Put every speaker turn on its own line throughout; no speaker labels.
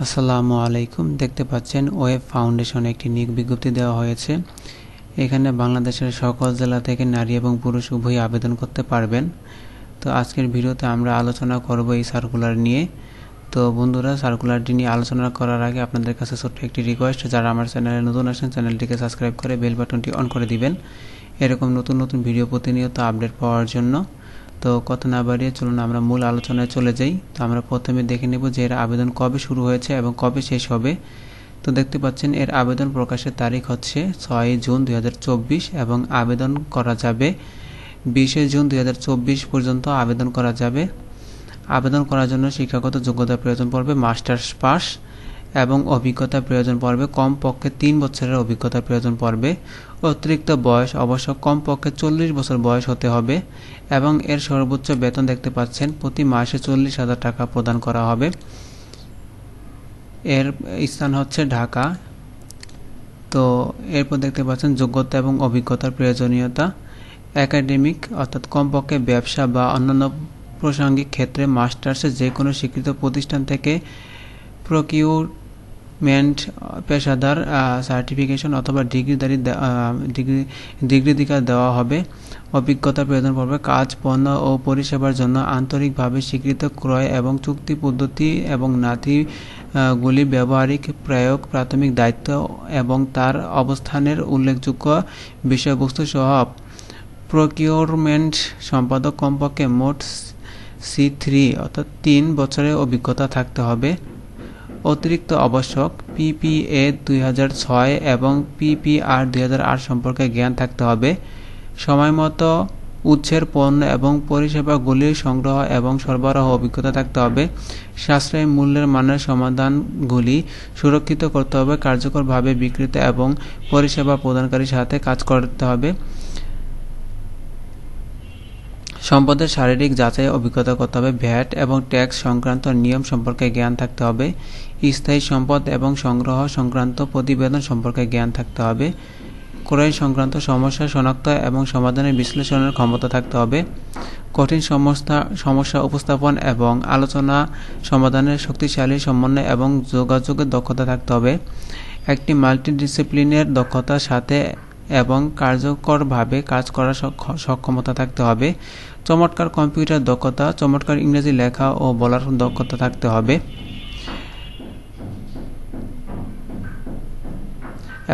আসসালামু আলাইকুম। দেখতে পাচ্ছেন ওয়েব ফাউন্ডেশনে একটি নিয়োগ বিজ্ঞপ্তি দেওয়া হয়েছে। এখানে বাংলাদেশের সকল জেলা থেকে নারী এবং পুরুষ উভয়ই আবেদন করতে পারবেন। তো আজকের ভিডিওতে আমরা আলোচনা করব এই সার্কুলার নিয়ে। তো বন্ধুরা, সার্কুলারটি নিয়ে আলোচনা করার আগে আপনাদের কাছে ছোট্ট একটি রিকোয়েস্ট, যারা আমার চ্যানেলে নতুন আসেন চ্যানেলটিকে সাবস্ক্রাইব করে বেল বাটনটি অন করে দিবেন এরকম নতুন নতুন ভিডিও প্রতিনিয়ত আপডেট পাওয়ার জন্য। তো কথা না বাড়িয়ে চলুন আমরা মূল আলোচনায় চলে যাই। তো আমরা প্রথমে দেখে নেব যে এর আবেদন কবে শুরু হয়েছে এবং কবে শেষ হবে। তো দেখতে পাচ্ছেন এর আবেদন প্রকাশের তারিখ হচ্ছে 6 জুন 2024 এবং আবেদন করা যাবে 20 জুন 2024 পর্যন্ত আবেদন করা যাবে। আবেদন করার জন্য শিক্ষাগত যোগ্যতা প্রয়োজন পড়বে মাস্টার্স পাস এবং অভিজ্ঞতা প্রয়োজন পড়বে কমপক্ষে 3 বছরের অভিজ্ঞতা প্রয়োজন পড়বে। অতিরিক্ত বয়স অবশ্য কমপক্ষে 40 বছর বয়স হতে হবে এবং এর সর্বোচ্চ বেতন দেখতে পাচ্ছেন প্রতি মাসে 40,000 টাকা প্রদান করা হবে। এর স্থান হচ্ছে ঢাকা। তো এরপর দেখতে পাচ্ছেন যোগ্যতা এবং অভিজ্ঞতার প্রয়োজনীয়তা। একাডেমিক অর্থাৎ কমপক্ষে ব্যবসা বা অন্যান্য প্রাসঙ্গিক ক্ষেত্রে মাস্টার্সের যে কোনো স্বীকৃত প্রতিষ্ঠান থেকে প্রকিউরমেন্ট পেশাদার সার্টিফিকেশন অথবা ডিগ্রি দেওয়া হবে। অভিজ্ঞতা প্রয়োজন পড়বে কাজ, পণ্য ও পরিষেবার জন্য আন্তরিকভাবে স্বীকৃত ক্রয় এবং চুক্তি পদ্ধতি এবং নাথিগুলি ব্যবহারিক প্রয়োগ, প্রাথমিক দায়িত্ব এবং তার অবস্থানের উল্লেখযোগ্য বিষয়বস্তু সহ প্রকিউরমেন্ট সম্পাদক কমপক্ষে মোট C3 অর্থাৎ 3 বছরের অভিজ্ঞতা থাকতে হবে। অতিরিক্ত আবশ্যক PPA 2006 এবং PPR 2008 সম্পর্কে জ্ঞান থাকতে হবে। সময়মতো উৎসের পণ্য এবং পরিষেবাগুলির সংগ্রহ এবং সরবরাহ অভিজ্ঞতা থাকতে হবে। সাশ্রয়ী মূল্যের মানের সমাধানগুলি সুরক্ষিত করতে হবে। কার্যকরভাবে বিক্রেতা এবং পরিষেবা প্রদানকারীর সাথে কাজ করতে হবে। সম্পদের শারীরিক যাচাই অভিজ্ঞতা করতে হবে। ভ্যাট এবং ট্যাক্স সংক্রান্ত নিয়ম সম্পর্কে জ্ঞান থাকতে হবে। স্থায়ী সম্পদ এবং সংগ্রহ সংক্রান্ত প্রতিবেদন সম্পর্কে জ্ঞান থাকতে হবে। ক্রয় সংক্রান্ত সমস্যা শনাক্ত এবং সমাধানের বিশ্লেষণের ক্ষমতা থাকতে হবে। কঠিন সমস্যা উপস্থাপন এবং আলোচনা সমাধানের শক্তিশালী সমন্বয় এবং যোগাযোগের দক্ষতা থাকতে হবে। একটি মাল্টিডিসিপ্লিনের দক্ষতার সাথে এবং কার্যকরভাবে কাজ করার সক্ষমতা থাকতে হবে। চমৎকার কম্পিউটার দক্ষতা, চমৎকার ইংরেজি লেখা ও বলার দক্ষতা থাকতে হবে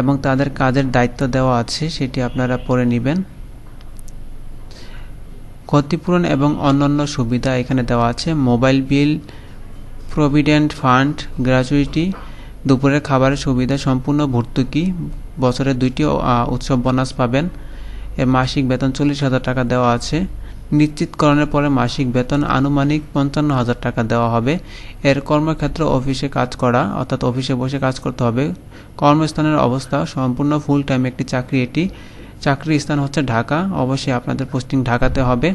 এবং তাদের কাজের দায়িত্ব দেওয়া আছে সেটি আপনারা পড়ে নেবেন। ক্ষতিপূরণ এবং অন্যান্য সুবিধা এখানে দেওয়া আছে। Mobile bill, provident fund, gratuity, দুপুরের খাবারের সুবিধা, সম্পূর্ণ ভর্তুকি, বছরে 2টি উৎসব বোনাস পাবেন। এর মাসিক বেতন 40,000 টাকা দেওয়া আছে। নিশ্চিতকরণের পরে মাসিক বেতন আনুমানিক 55,000 টাকা দেওয়া হবে। এর কর্মক্ষেত্র অফিসে কাজ করা অর্থাৎ অফিসে বসে কাজ করতে হবে। কর্মস্থানের অবস্থা সম্পূর্ণ ফুল টাইম একটি চাকরি। এটি চাকরির স্থান হচ্ছে ঢাকা। অবশ্যই আপনাদের পোস্টিং ঢাকাতে হবে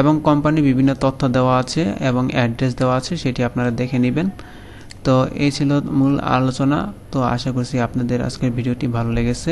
এবং কোম্পানি বিভিন্ন তথ্য দেওয়া আছে এবং অ্যাড্রেস দেওয়া আছে, সেটি আপনারা দেখে নেবেন। তো এই ছিল মূল আলোচনা। তো আশা করছি আপনাদের আজকের ভিডিওটি ভালো লেগেছে।